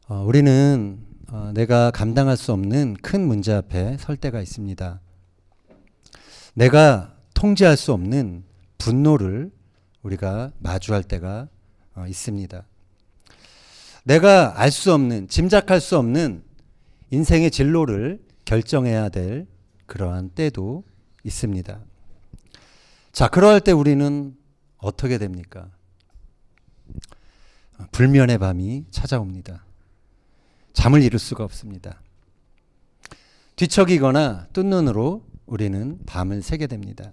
우리는 내가 감당할 수 없는 큰 문제 앞에 설 때가 있습니다. 내가 통제할 수 없는 분노를 우리가 마주할 때가 있습니다. 내가 알 수 없는, 짐작할 수 없는 인생의 진로를 결정해야 될 그러한 때도 있습니다. 자, 그러할 때 우리는 어떻게 됩니까? 불면의 밤이 찾아옵니다. 잠을 이룰 수가 없습니다. 뒤척이거나 뜬 눈으로 우리는 밤을 새게 됩니다.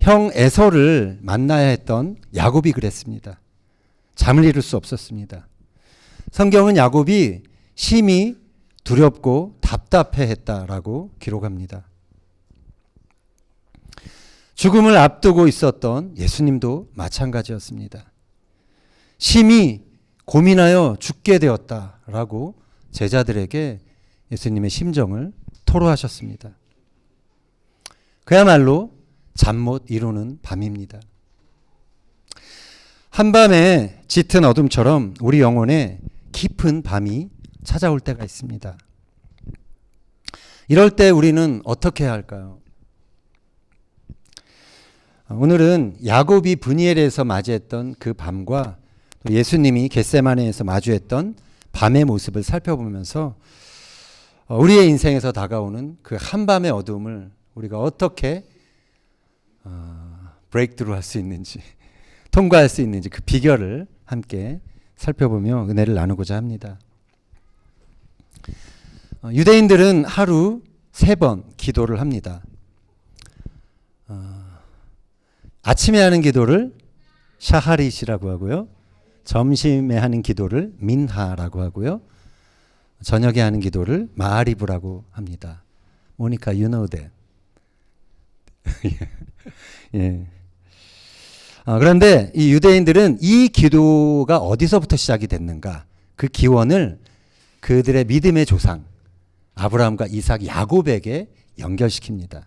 형 에서를 만나야 했던 야곱이 그랬습니다. 잠을 이룰 수 없었습니다. 성경은 야곱이 심히 두렵고 답답해했다라고 기록합니다. 죽음을 앞두고 있었던 예수님도 마찬가지였습니다. 심히 고민하여 죽게 되었다라고 제자들에게 예수님의 심정을 토로하셨습니다. 그야말로 잠 못 이루는 밤입니다. 한밤의 짙은 어둠처럼 우리 영혼에 깊은 밤이 찾아올 때가 있습니다. 이럴 때 우리는 어떻게 해야 할까요? 오늘은 야곱이 브니엘에서 맞이했던 그 밤과 예수님이 겟세마네에서 마주했던 밤의 모습을 살펴보면서 우리의 인생에서 다가오는 그 한밤의 어둠을 우리가 어떻게 브레이크드루 할 수 있는지, 통과할 수 있는지 그 비결을 함께 살펴보며 은혜를 나누고자 합니다. 유대인들은 하루 3번 기도를 합니다. 아침에 하는 기도를 샤하릿이라고 하고요. 점심에 하는 기도를 민하라고 하고요. 저녁에 하는 기도를 마아리브라고 합니다. 모니카, you know that. 예. 그런데 이 유대인들은 이 기도가 어디서부터 시작이 됐는가? 그 기원을 그들의 믿음의 조상 아브라함과 이삭, 야곱에게 연결시킵니다.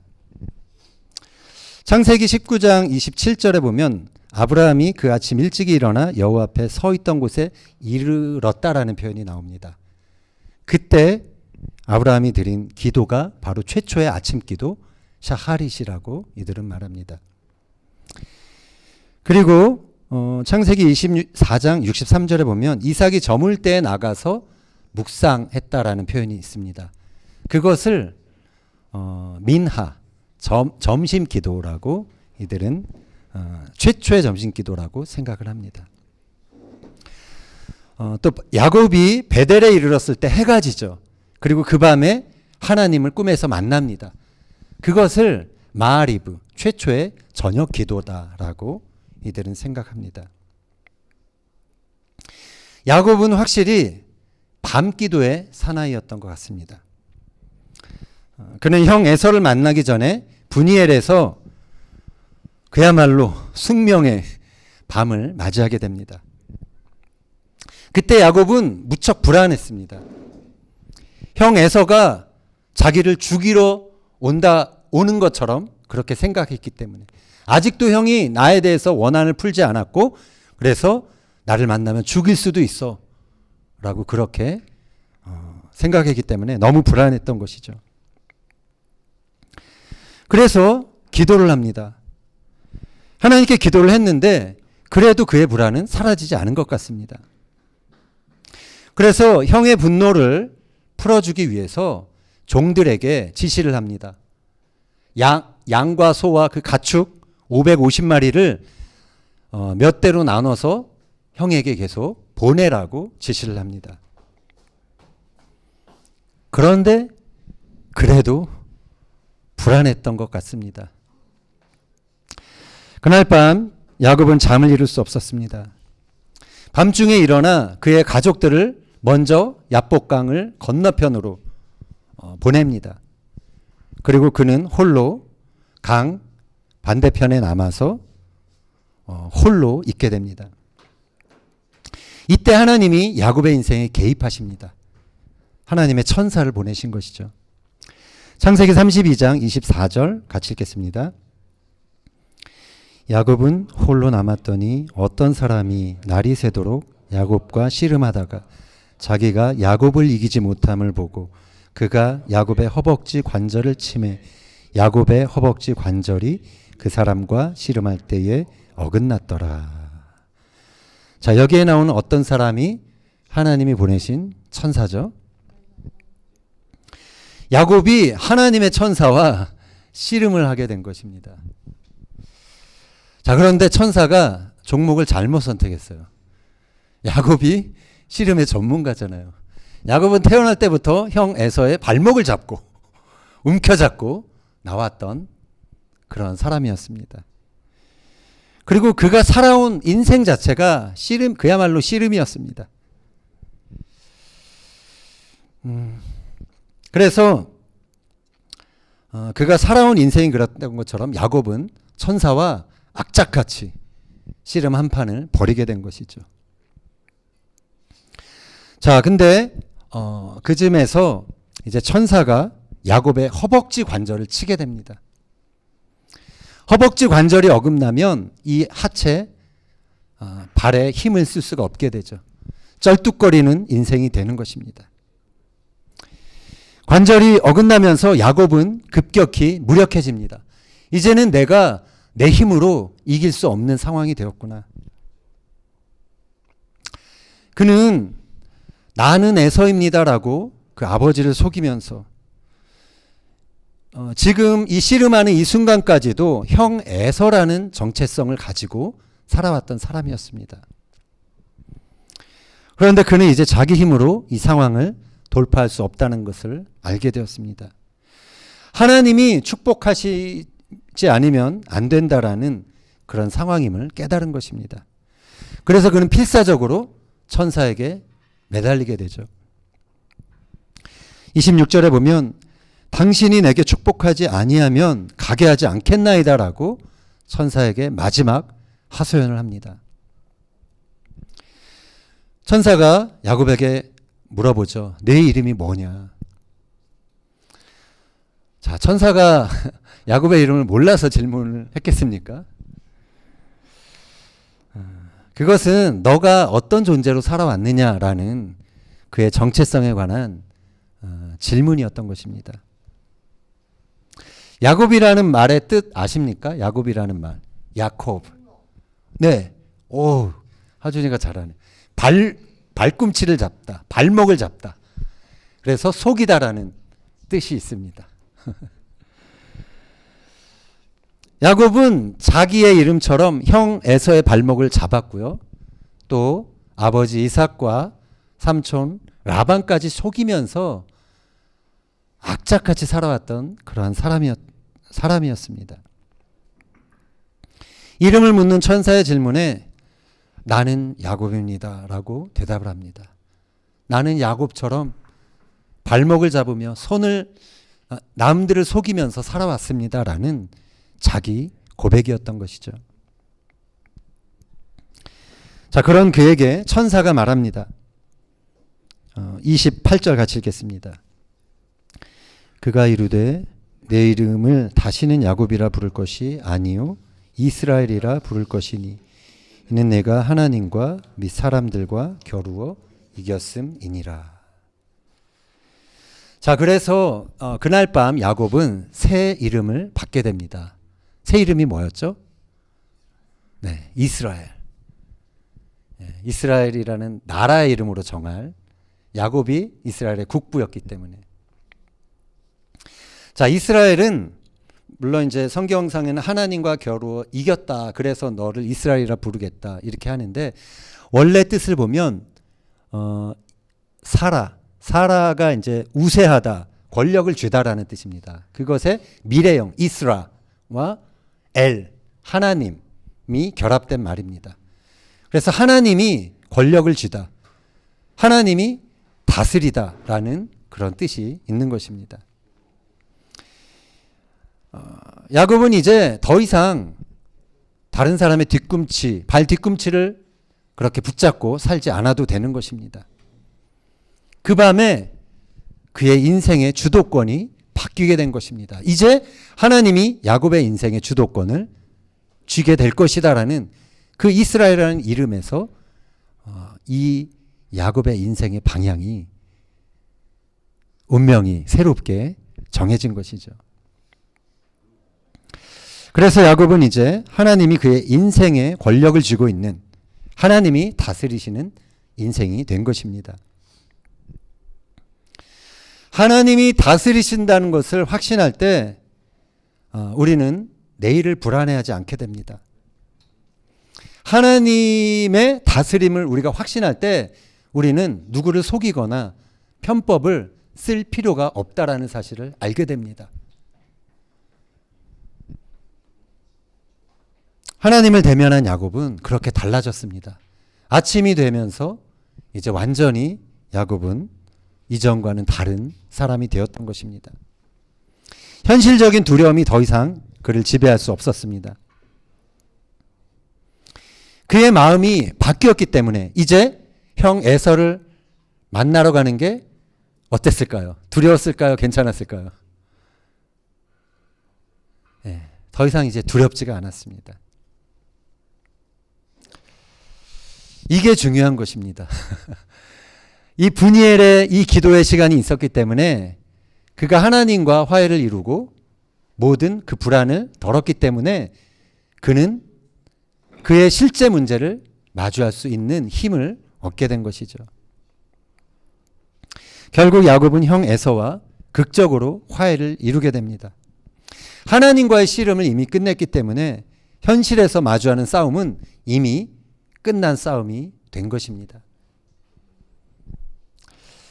창세기 19장 27절에 보면 아브라함이 그 아침 일찍이 일어나 여호와 앞에 서 있던 곳에 이르렀다라는 표현이 나옵니다. 그때 아브라함이 드린 기도가 바로 최초의 아침 기도 샤하릿이라고 이들은 말합니다. 그리고 창세기 24장 63절에 보면 이삭이 저물 때에 나가서 묵상했다라는 표현이 있습니다. 그것을 민하, 점심 기도라고 이들은 최초의 점심 기도라고 생각을 합니다. 또 야곱이 베델에 이르렀을 때 해가 지죠. 그리고 그 밤에 하나님을 꿈에서 만납니다. 그것을 마아리브, 최초의 저녁 기도다라고 이들은 생각합니다. 야곱은 확실히 밤 기도의 사나이였던 것 같습니다. 그는 형 에서를 만나기 전에 브니엘에서 그야말로 숙명의 밤을 맞이하게 됩니다. 그때 야곱은 무척 불안했습니다. 형 에서가 자기를 죽이러 오는 것처럼 그렇게 생각했기 때문에 아직도 형이 나에 대해서 원한을 풀지 않았고 그래서 나를 만나면 죽일 수도 있어 라고 그렇게 생각했기 때문에 너무 불안했던 것이죠. 그래서 기도를 합니다. 하나님께 기도를 했는데 그래도 그의 불안은 사라지지 않은 것 같습니다. 그래서 형의 분노를 풀어주기 위해서 종들에게 지시를 합니다. 양과 소와 그 가축 550마리를 몇 대로 나눠서 형에게 계속 보내라고 지시를 합니다. 그런데 그래도 불안했던 것 같습니다. 그날 밤 야곱은 잠을 이룰 수 없었습니다. 밤중에 일어나 그의 가족들을 먼저 야복강을 건너편으로 보냅니다. 그리고 그는 홀로 강 반대편에 남아서 홀로 있게 됩니다. 이때 하나님이 야곱의 인생에 개입하십니다. 하나님의 천사를 보내신 것이죠. 창세기 32장 24절 같이 읽겠습니다. 야곱은 홀로 남았더니 어떤 사람이 날이 새도록 야곱과 씨름하다가 자기가 야곱을 이기지 못함을 보고 그가 야곱의 허벅지 관절을 치매 야곱의 허벅지 관절이 그 사람과 씨름할 때에 어긋났더라. 자, 여기에 나오는 어떤 사람이 하나님이 보내신 천사죠. 야곱이 하나님의 천사와 씨름을 하게 된 것입니다. 자, 그런데 천사가 종목을 잘못 선택했어요. 야곱이 씨름의 전문가잖아요. 야곱은 태어날 때부터 형 에서의 발목을 잡고 움켜잡고 나왔던 그런 사람이었습니다. 그리고 그가 살아온 인생 자체가 씨름, 그야말로 씨름이었습니다. 그래서 그가 살아온 인생이 그랬던 것처럼 야곱은 천사와 악착같이 씨름 한 판을 벌이게 된 것이죠. 자, 근데 그 즈음에서 이제 천사가 야곱의 허벅지 관절을 치게 됩니다. 허벅지 관절이 어긋나면 이 하체 발에 힘을 쓸 수가 없게 되죠. 쩔뚝거리는 인생이 되는 것입니다. 관절이 어긋나면서 야곱은 급격히 무력해집니다. 이제는 내가 내 힘으로 이길 수 없는 상황이 되었구나. 그는 나는 에서입니다라고 그 아버지를 속이면서 지금 이 씨름하는 이 순간까지도 형 에서라는 정체성을 가지고 살아왔던 사람이었습니다. 그런데 그는 이제 자기 힘으로 이 상황을 돌파할 수 없다는 것을 알게 되었습니다. 하나님이 축복하시지 않으면 안 된다라는 그런 상황임을 깨달은 것입니다. 그래서 그는 필사적으로 천사에게 매달리게 되죠. 26절에 보면 당신이 내게 축복하지 아니하면 가게 하지 않겠나이다라고 천사에게 마지막 하소연을 합니다. 천사가 야곱에게 물어보죠. 내 이름이 뭐냐? 자, 천사가 야곱의 이름을 몰라서 질문을 했겠습니까? 그것은 너가 어떤 존재로 살아왔느냐라는 그의 정체성에 관한 질문이었던 것입니다. 야곱이라는 말의 뜻 아십니까? 야곱이라는 말. 야콥. 네. 오, 하준이가 잘하네. 발꿈치를 잡다. 발목을 잡다. 그래서 속이다라는 뜻이 있습니다. 야곱은 자기의 이름처럼 형 에서의 발목을 잡았고요. 또 아버지 이삭과 삼촌 라반까지 속이면서 악착같이 살아왔던 그러한 사람이었습니다. 이름을 묻는 천사의 질문에 나는 야곱입니다 라고 대답을 합니다. 나는 야곱처럼 발목을 잡으며 남들을 속이면서 살아왔습니다 라는 자기 고백이었던 것이죠. 자, 그런 그에게 천사가 말합니다. 28절 같이 읽겠습니다. 그가 이르되 내 이름을 다시는 야곱이라 부를 것이 아니요 이스라엘이라 부를 것이니 이는 내가 하나님과 및 사람들과 겨루어 이겼음이니라. 자, 그래서 그날 밤 야곱은 새 이름을 받게 됩니다. 새 이름이 뭐였죠? 네, 이스라엘. 이스라엘이라는 나라의 이름으로 정할, 야곱이 이스라엘의 국부였기 때문에. 자, 이스라엘은 물론 이제 성경상에는 하나님과 겨루어 이겼다. 그래서 너를 이스라엘이라 부르겠다. 이렇게 하는데 원래 뜻을 보면 사라가 이제 우세하다, 권력을 쥐다라는 뜻입니다. 그것의 미래형 이스라와 하나님이 결합된 말입니다. 그래서 하나님이 권력을 쥐다, 하나님이 다스리다라는 그런 뜻이 있는 것입니다. 야곱은 이제 더 이상 다른 사람의 발 뒤꿈치를 그렇게 붙잡고 살지 않아도 되는 것입니다. 그 밤에 그의 인생의 주도권이 바뀌게 된 것입니다. 이제 하나님이 야곱의 인생의 주도권을 쥐게 될 것이다라는 그 이스라엘이라는 이름에서 이 야곱의 인생의 방향이 운명이 새롭게 정해진 것이죠. 그래서 야곱은 이제 하나님이 그의 인생에 권력을 쥐고 있는, 하나님이 다스리시는 인생이 된 것입니다. 하나님이 다스리신다는 것을 확신할 때 우리는 내일을 불안해하지 않게 됩니다. 하나님의 다스림을 우리가 확신할 때 우리는 누구를 속이거나 편법을 쓸 필요가 없다라는 사실을 알게 됩니다. 하나님을 대면한 야곱은 그렇게 달라졌습니다. 아침이 되면서 이제 완전히 야곱은 이전과는 다른 사람이 되었던 것입니다. 현실적인 두려움이 더 이상 그를 지배할 수 없었습니다. 그의 마음이 바뀌었기 때문에 이제 형 에서를 만나러 가는 게 어땠을까요? 두려웠을까요? 괜찮았을까요? 네, 더 이상 이제 두렵지가 않았습니다. 이게 중요한 것입니다. 이 분이엘의 이 기도의 시간이 있었기 때문에 그가 하나님과 화해를 이루고 모든 그 불안을 덜었기 때문에 그는 그의 실제 문제를 마주할 수 있는 힘을 얻게 된 것이죠. 결국 야곱은 형 에서와 극적으로 화해를 이루게 됩니다. 하나님과의 씨름을 이미 끝냈기 때문에 현실에서 마주하는 싸움은 이미 끝난 싸움이 된 것입니다.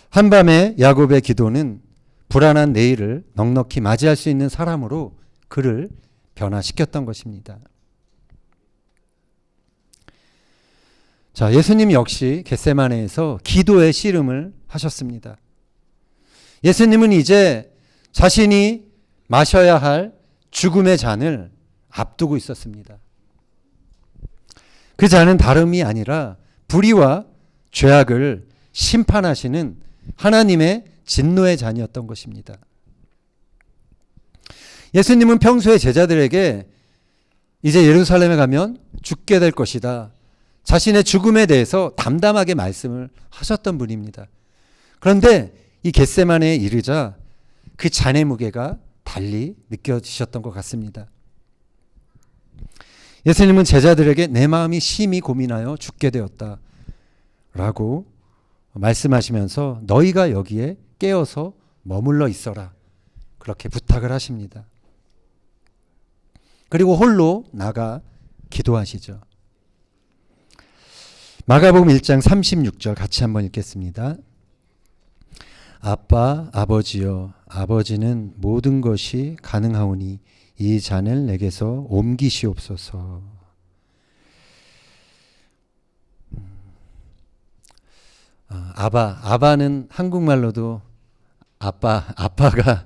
한밤에 야곱의 기도는 불안한 내일을 넉넉히 맞이할 수 있는 사람으로 그를 변화시켰던 것입니다. 자, 예수님 역시 겟세마네에서 기도의 씨름을 하셨습니다. 예수님은 이제 자신이 마셔야 할 죽음의 잔을 앞두고 있었습니다. 그 잔은 다름이 아니라 불의와 죄악을 심판하시는 하나님의 진노의 잔이었던 것입니다. 예수님은 평소에 제자들에게 이제 예루살렘에 가면 죽게 될 것이다, 자신의 죽음에 대해서 담담하게 말씀을 하셨던 분입니다. 그런데 이 겟세마네에 이르자 그 잔의 무게가 달리 느껴지셨던 것 같습니다. 예수님은 제자들에게 내 마음이 심히 고민하여 죽게 되었다 라고 말씀하시면서 너희가 여기에 깨어서 머물러 있어라 그렇게 부탁을 하십니다. 그리고 홀로 나가 기도하시죠. 마가복음 1장 36절 같이 한번 읽겠습니다. 아빠 아버지여, 아버지는 모든 것이 가능하오니 이 잔을 내게서 옮기시옵소서. 아바는 한국말로도 아빠가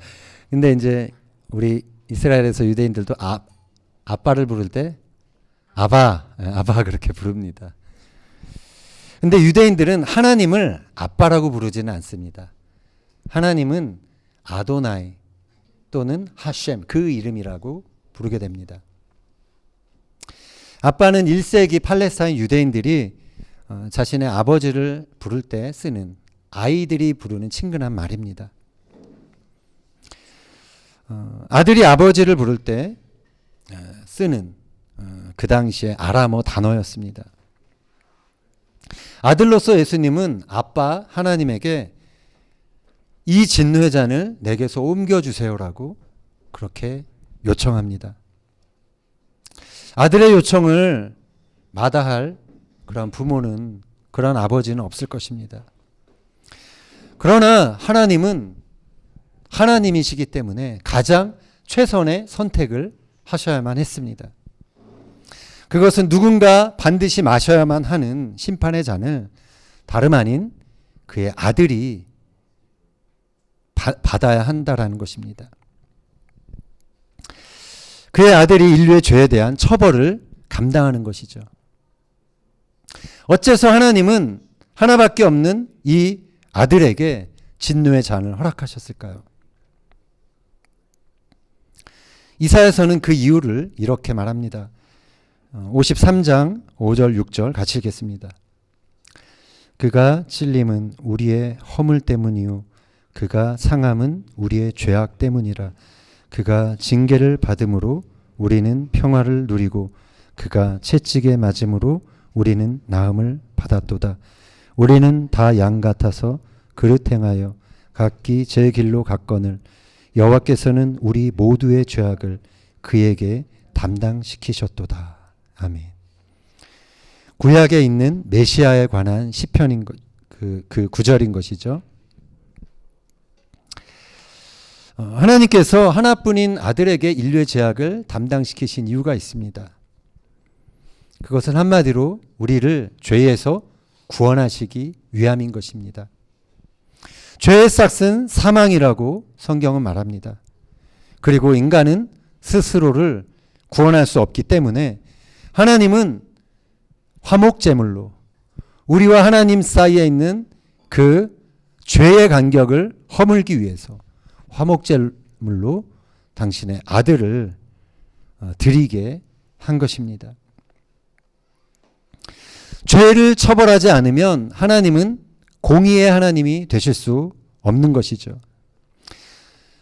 근데 이제 우리 이스라엘에서 유대인들도 아빠를 부를 때 아바 그렇게 부릅니다. 근데 유대인들은 하나님을 아빠라고 부르지는 않습니다. 하나님은 아도나이 또는 하셴 그 이름이라고 부르게 됩니다. 아빠는 1세기 팔레스타인 유대인들이 자신의 아버지를 부를 때 쓰는, 아이들이 부르는 친근한 말입니다. 아들이 아버지를 부를 때 쓰는 그 당시의 아람어 단어였습니다. 아들로서 예수님은 아빠 하나님에게 이 진노의 잔을 내게서 옮겨주세요라고 그렇게 요청합니다. 아들의 요청을 마다할 그런 부모는, 그런 아버지는 없을 것입니다. 그러나 하나님은 하나님이시기 때문에 가장 최선의 선택을 하셔야만 했습니다. 그것은 누군가 반드시 마셔야만 하는 심판의 잔을 다름 아닌 그의 아들이 받아야 한다라는 것입니다. 그의 아들이 인류의 죄에 대한 처벌을 감당하는 것이죠. 어째서 하나님은 하나밖에 없는 이 아들에게 진노의 잔을 허락하셨을까요? 이사야서는 그 이유를 이렇게 말합니다. 53장 5절 6절 같이 읽겠습니다. 그가 찔림은 우리의 허물 때문이요 그가 상함은 우리의 죄악 때문이라. 그가 징계를 받음으로 우리는 평화를 누리고 그가 채찍에 맞음으로 우리는 나음을 받았도다. 우리는 다 양 같아서 그릇 행하여 각기 제 길로 갔거늘 여호와께서는 우리 모두의 죄악을 그에게 담당시키셨도다. 아멘. 구약에 있는 메시아에 관한 시편인 그 구절인 것이죠. 하나님께서 하나뿐인 아들에게 인류의 죄악을 담당시키신 이유가 있습니다. 그것은 한마디로 우리를 죄에서 구원하시기 위함인 것입니다. 죄의 싹은 사망이라고 성경은 말합니다. 그리고 인간은 스스로를 구원할 수 없기 때문에 하나님은 화목제물로 우리와 하나님 사이에 있는 그 죄의 간격을 허물기 위해서 화목제물로 당신의 아들을 드리게 한 것입니다. 죄를 처벌하지 않으면 하나님은 공의의 하나님이 되실 수 없는 것이죠.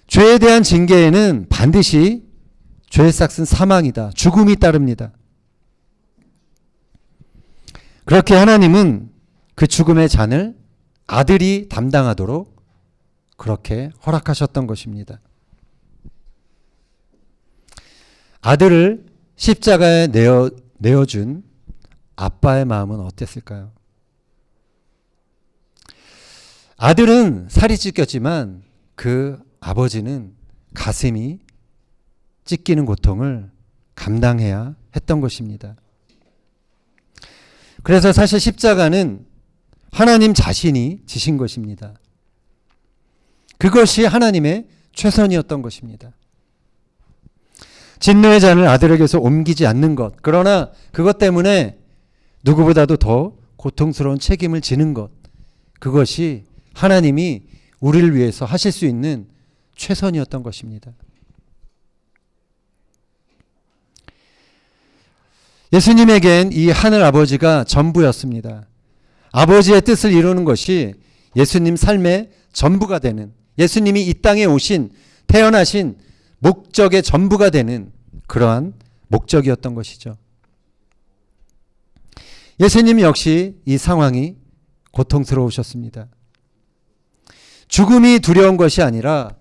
죄에 대한 징계에는 반드시 죄의 싹은 사망이다. 죽음이 따릅니다. 그렇게 하나님은 그 죽음의 잔을 아들이 담당하도록 그렇게 허락하셨던 것입니다. 아들을 십자가에 내어준 아빠의 마음은 어땠을까요? 아들은 살이 찢겼지만 그 아버지는 가슴이 찢기는 고통을 감당해야 했던 것입니다. 그래서 사실 십자가는 하나님 자신이 지신 것입니다. 그것이 하나님의 최선이었던 것입니다. 진노의 잔을 아들에게서 옮기지 않는 것, 그러나 그것 때문에 누구보다도 더 고통스러운 책임을 지는 것, 그것이 하나님이 우리를 위해서 하실 수 있는 최선이었던 것입니다. 예수님에겐 이 하늘 아버지가 전부였습니다. 아버지의 뜻을 이루는 것이 예수님 삶의 전부가 되는, 예수님이 이 땅에 오신, 태어나신 목적의 전부가 되는 그러한 목적이었던 것이죠. 예수님 역시 이 상황이 고통스러우셨습니다. 죽음이 두려운 것이 아니라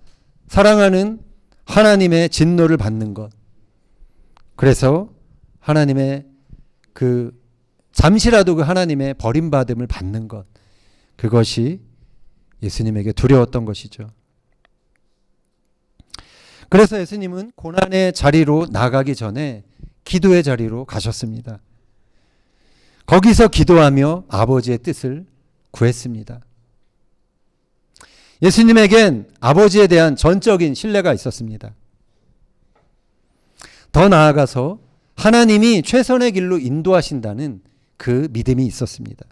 사랑하는 하나님의 진노를 받는 것. 그래서 하나님의 잠시라도 그 하나님의 버림받음을 받는 것. 그것이 예수님에게 두려웠던 것이죠. 그래서 예수님은 고난의 자리로 나가기 전에 기도의 자리로 가셨습니다. 거기서 기도하며 아버지의 뜻을 구했습니다. 예수님에겐 아버지에 대한 전적인 신뢰가 있었습니다. 더 나아가서 하나님이 최선의 길로 인도하신다는 그 믿음이 있었습니다.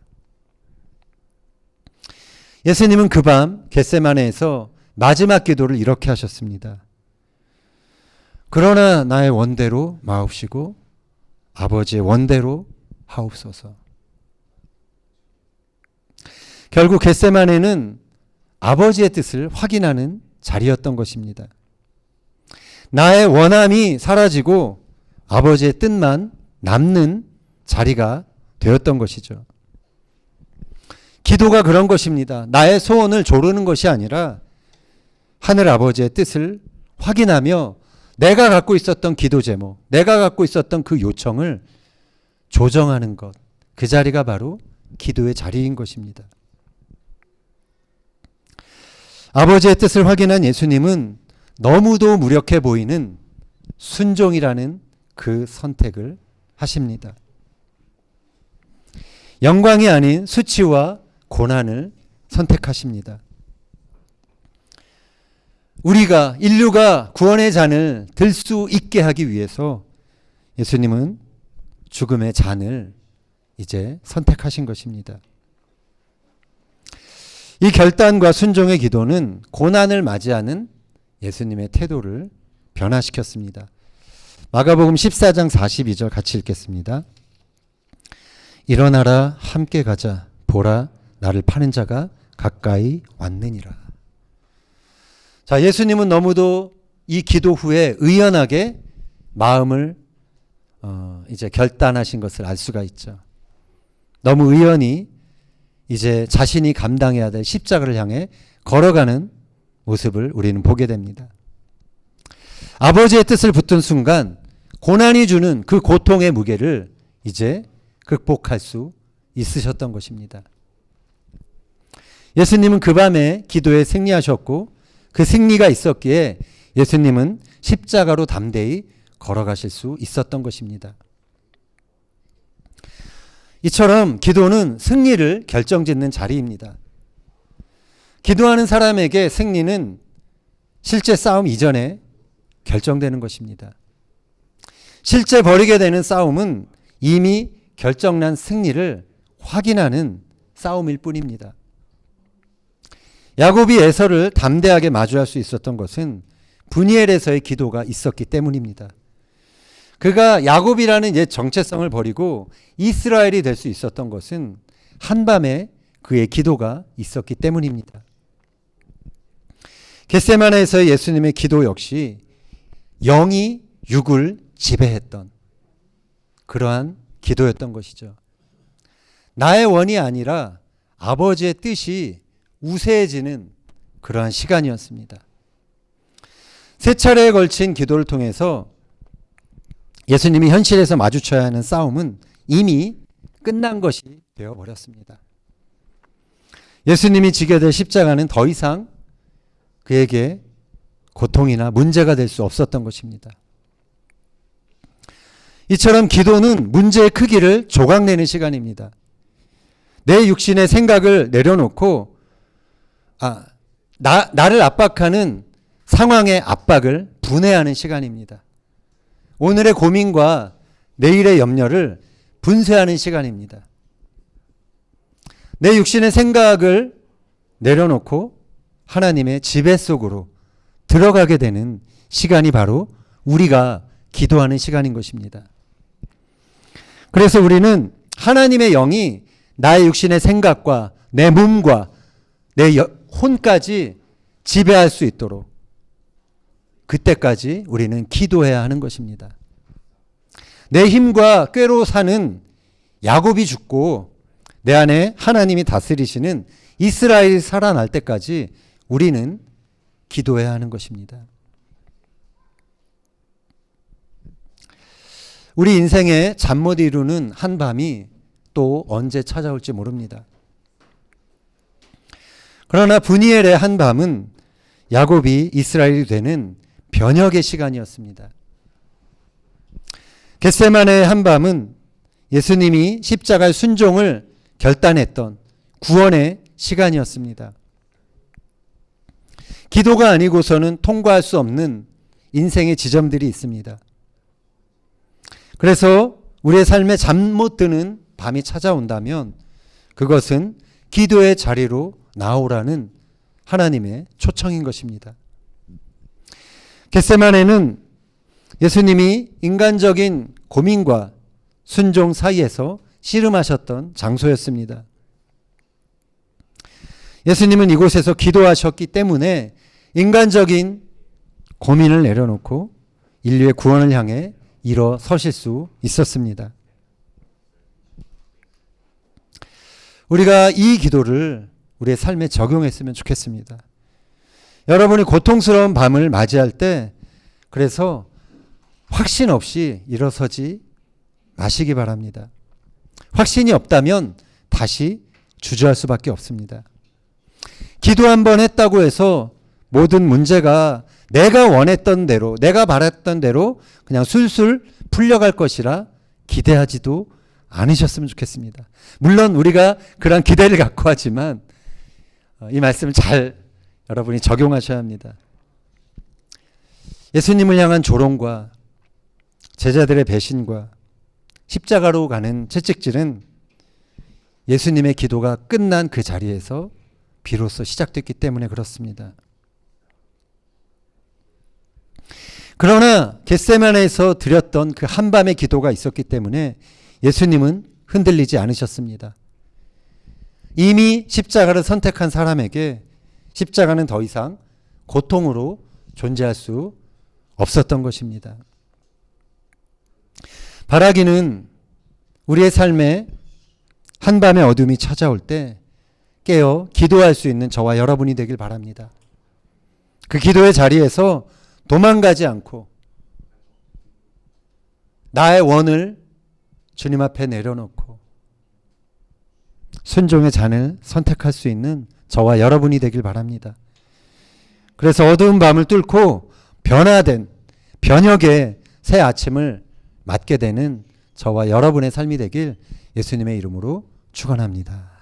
예수님은 그 밤 겟세마네에서 마지막 기도를 이렇게 하셨습니다. 그러나 나의 원대로 마옵시고 아버지의 원대로 하옵소서. 결국 겟세마네는 아버지의 뜻을 확인하는 자리였던 것입니다. 나의 원함이 사라지고 아버지의 뜻만 남는 자리가 되었던 것이죠. 기도가 그런 것입니다. 나의 소원을 조르는 것이 아니라 하늘 아버지의 뜻을 확인하며 내가 갖고 있었던 기도 제목, 내가 갖고 있었던 그 요청을 조정하는 것, 그 자리가 바로 기도의 자리인 것입니다. 아버지의 뜻을 확인한 예수님은 너무도 무력해 보이는 순종이라는 그 선택을 하십니다. 영광이 아닌 수치와 고난을 선택하십니다. 인류가 구원의 잔을 들 수 있게 하기 위해서 예수님은 죽음의 잔을 이제 선택하신 것입니다. 이 결단과 순종의 기도는 고난을 맞이하는 예수님의 태도를 변화시켰습니다. 마가복음 14장 42절 같이 읽겠습니다. 일어나라 함께 가자. 보라 나를 파는 자가 가까이 왔느니라. 자, 예수님은 너무도 이 기도 후에 의연하게 마음을 이제 결단하신 것을 알 수가 있죠. 너무 의연히 이제 자신이 감당해야 될 십자가를 향해 걸어가는 모습을 우리는 보게 됩니다. 아버지의 뜻을 붙든 순간 고난이 주는 그 고통의 무게를 이제 극복할 수 있으셨던 것입니다. 예수님은 그 밤에 기도에 승리하셨고 그 승리가 있었기에 예수님은 십자가로 담대히 걸어가실 수 있었던 것입니다. 이처럼 기도는 승리를 결정짓는 자리입니다. 기도하는 사람에게 승리는 실제 싸움 이전에 결정되는 것입니다. 실제 벌이게 되는 싸움은 이미 결정난 승리를 확인하는 싸움일 뿐입니다. 야곱이 에서를 담대하게 마주할 수 있었던 것은 브니엘에서의 기도가 있었기 때문입니다. 그가 야곱이라는 옛 정체성을 버리고 이스라엘이 될 수 있었던 것은 한밤에 그의 기도가 있었기 때문입니다. 겟세마네에서의 예수님의 기도 역시 영이 육을 지배했던 그러한 기도였던 것이죠. 나의 원이 아니라 아버지의 뜻이 우세해지는 그러한 시간이었습니다. 세 차례에 걸친 기도를 통해서 예수님이 현실에서 마주쳐야 하는 싸움은 이미 끝난 것이 되어버렸습니다. 예수님이 지게 될 십자가는 더 이상 그에게 고통이나 문제가 될 수 없었던 것입니다. 이처럼 기도는 문제의 크기를 조각내는 시간입니다. 내 육신의 생각을 내려놓고 나를 압박하는 상황의 압박을 분해하는 시간입니다. 오늘의 고민과 내일의 염려를 분쇄하는 시간입니다. 내 육신의 생각을 내려놓고 하나님의 지배 속으로 들어가게 되는 시간이 바로 우리가 기도하는 시간인 것입니다. 그래서 우리는 하나님의 영이 나의 육신의 생각과 내 몸과 내 혼까지 지배할 수 있도록 그때까지 우리는 기도해야 하는 것입니다. 내 힘과 꾀로 사는 야곱이 죽고 내 안에 하나님이 다스리시는 이스라엘이 살아날 때까지 우리는 기도해야 하는 것입니다. 우리 인생에 잠 못 이루는 한밤이 또 언제 찾아올지 모릅니다. 그러나 브니엘의 한밤은 야곱이 이스라엘이 되는 변혁의 시간이었습니다. 겟세마네의 한밤은 예수님이 십자가의 순종을 결단했던 구원의 시간이었습니다. 기도가 아니고서는 통과할 수 없는 인생의 지점들이 있습니다. 그래서 우리의 삶에 잠 못 드는 밤이 찾아온다면 그것은 기도의 자리로 나오라는 하나님의 초청인 것입니다. 겟세마네는 예수님이 인간적인 고민과 순종 사이에서 씨름하셨던 장소였습니다. 예수님은 이곳에서 기도하셨기 때문에 인간적인 고민을 내려놓고 인류의 구원을 향해 일어서실 수 있었습니다. 우리가 이 기도를 우리의 삶에 적용했으면 좋겠습니다. 여러분이 고통스러운 밤을 맞이할 때 그래서 확신 없이 일어서지 마시기 바랍니다. 확신이 없다면 다시 주저할 수밖에 없습니다. 기도 한번 했다고 해서 모든 문제가 내가 원했던 대로, 내가 바랐던 대로 그냥 술술 풀려갈 것이라 기대하지도 않으셨으면 좋겠습니다. 물론 우리가 그런 기대를 갖고 하지만 이 말씀을 잘 여러분이 적용하셔야 합니다. 예수님을 향한 조롱과 제자들의 배신과 십자가로 가는 채찍질은 예수님의 기도가 끝난 그 자리에서 비로소 시작됐기 때문에 그렇습니다. 그러나 겟세마네에서 드렸던 그 한밤의 기도가 있었기 때문에 예수님은 흔들리지 않으셨습니다. 이미 십자가를 선택한 사람에게 십자가는 더 이상 고통으로 존재할 수 없었던 것입니다. 바라기는 우리의 삶에 한밤의 어둠이 찾아올 때 깨어 기도할 수 있는 저와 여러분이 되길 바랍니다. 그 기도의 자리에서 도망가지 않고 나의 원을 주님 앞에 내려놓고 순종의 잔을 선택할 수 있는 저와 여러분이 되길 바랍니다. 그래서 어두운 밤을 뚫고 변화된 변혁의 새 아침을 맞게 되는 저와 여러분의 삶이 되길 예수님의 이름으로 축원합니다.